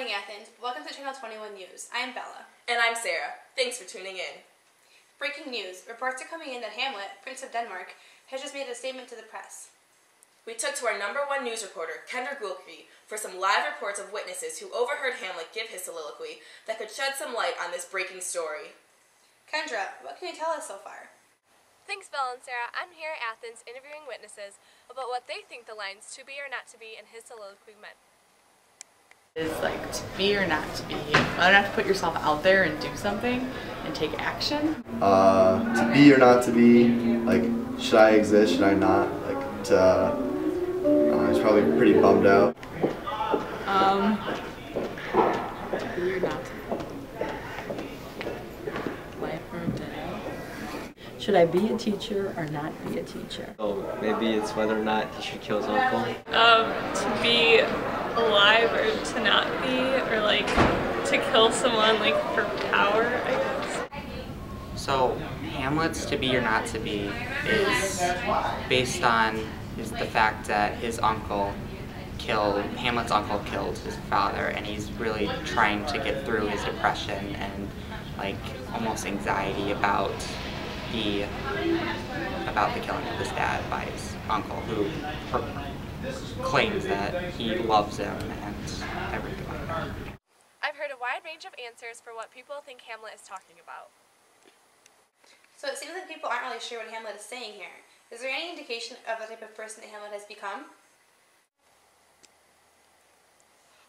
morning, Athens. Welcome to Channel 21 News. I am Bella. And I'm Sarah. Thanks for tuning in. Breaking news. Reports are coming in that Hamlet, Prince of Denmark, has just made a statement to the press. We took to our #1 news reporter, Kendra Gulke, for some live reports of witnesses who overheard Hamlet give his soliloquy that could shed some light on this breaking story. Kendra, what can you tell us so far? Thanks, Bella and Sarah. I'm here at Athens interviewing witnesses about what they think the lines "to be or not to be" in his soliloquy meant. Is like to be or not to be. Whether or not to put yourself out there and do something and take action. To be or not to be. Like, should I exist? Should I not? Like, he's probably pretty bummed out. To be or not to be. Life or death. Should I be a teacher or not be a teacher? So maybe it's whether or not he should kill his uncle. To be alive or to not be, or like to kill someone like for power, I guess. So Hamlet's to be or not to be is based on the fact that Hamlet's uncle killed his father, and he's really trying to get through his depression and like almost anxiety about the killing of his dad by his uncle, who claims that he loves him and everything like that. I've heard a wide range of answers for what people think Hamlet is talking about. So it seems like people aren't really sure what Hamlet is saying here. Is there any indication of the type of person that Hamlet has become?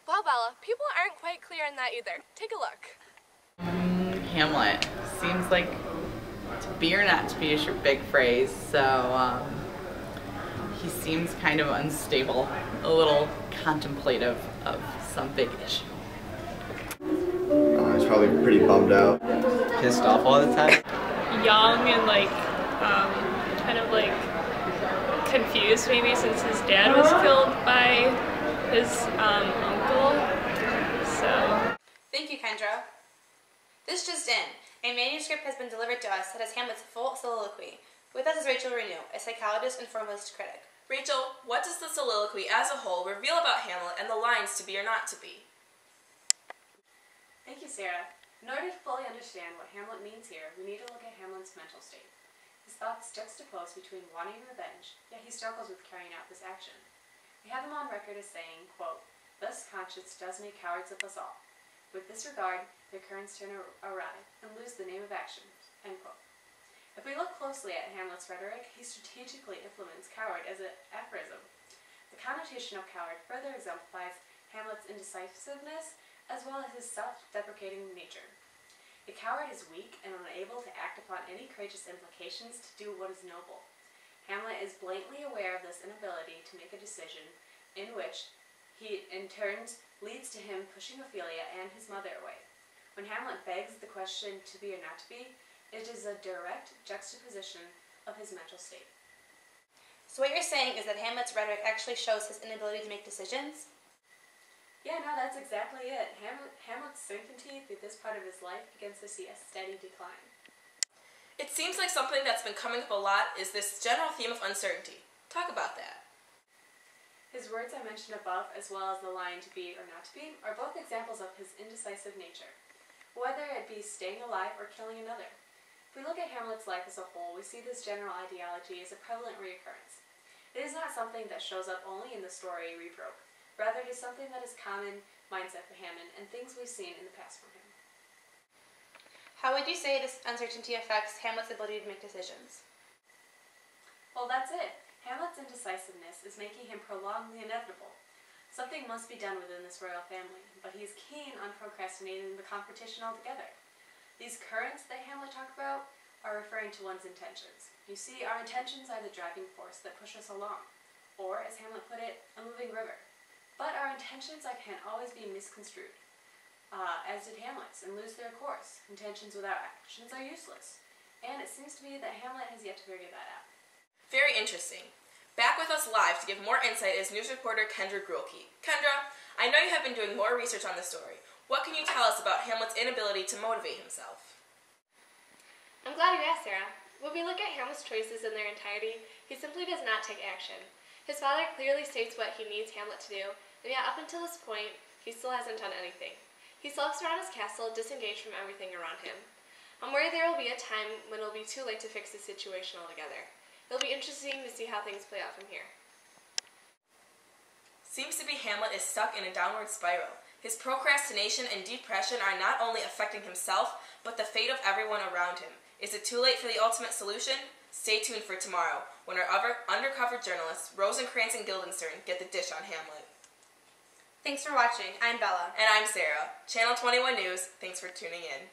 Well, Bella, people aren't quite clear on that either. Take a look. Hamlet seems like to be or not to be is your big phrase, so he seems kind of unstable, a little contemplative of some big issue. He's probably pretty bummed out. Pissed off all the time. Young and like kind of like confused maybe, since his dad was killed by his uncle. So Thank you, Kendra. This just in. A manuscript has been delivered to us that has Hamlet's full soliloquy. With us is Rachel Renew, a psychologist and foremost critic. Rachel, what does the soliloquy as a whole reveal about Hamlet and the lines to be or not to be? Thank you, Sarah. In order to fully understand what Hamlet means here, we need to look at Hamlet's mental state. His thoughts juxtapose between wanting revenge, yet he struggles with carrying out this action. We have him on record as saying, quote, "Thus conscience does make cowards of us all. With this regard, their currents turn awry and lose the name of action," end quote. If we look closely at Hamlet's rhetoric, he strategically implements coward as an aphorism. The connotation of coward further exemplifies Hamlet's indecisiveness as well as his self-deprecating nature. A coward is weak and unable to act upon any courageous implications to do what is noble. Hamlet is blatantly aware of this inability to make a decision, in which he, in turn, leads to him pushing Ophelia and his mother away. When Hamlet begs the question to be or not to be, it is a direct juxtaposition of his mental state. So what you're saying is that Hamlet's rhetoric actually shows his inability to make decisions? Yeah, no, that's exactly it. Hamlet's certainty through this part of his life begins to see a steady decline. It seems like something that's been coming up a lot is this general theme of uncertainty. Talk about that. His words I mentioned above, as well as the line "to be or not to be," are both examples of his indecisive nature, whether it be staying alive or killing another. If we look at Hamlet's life as a whole, we see this general ideology as a prevalent reoccurrence. It is not something that shows up only in the story we broke. Rather, it is something that is common mindset for Hamlet and things we've seen in the past from him. How would you say this uncertainty affects Hamlet's ability to make decisions? Well, that's it. Hamlet's indecisiveness is making him prolong the inevitable. Something must be done within this royal family, but he is keen on procrastinating the competition altogether. These currents that Hamlet talked about are referring to one's intentions. You see, our intentions are the driving force that push us along, or, as Hamlet put it, a moving river. But our intentions can always be misconstrued, as did Hamlet's, and lose their course. Intentions without actions are useless. And it seems to me that Hamlet has yet to figure that out. Very interesting. Back with us live to give more insight is news reporter Kendra Gulke. Kendra, I know you have been doing more research on this story. What can you tell us about Hamlet's inability to motivate himself? I'm glad you asked, Sarah. When we look at Hamlet's choices in their entirety, he simply does not take action. His father clearly states what he needs Hamlet to do, and yet up until this point, He still hasn't done anything. He sulks around his castle, disengaged from everything around him. I'm worried there will be a time when it'll be too late to fix the situation altogether. It'll be interesting to see how things play out from here. Seems to be Hamlet is stuck in a downward spiral. His procrastination and depression are not only affecting himself, but the fate of everyone around him. Is it too late for the ultimate solution? Stay tuned for tomorrow, when our undercover journalists, Rosencrantz and Guildenstern, get the dish on Hamlet. Thanks for watching. I'm Bella. And I'm Sarah. Channel 21 News, thanks for tuning in.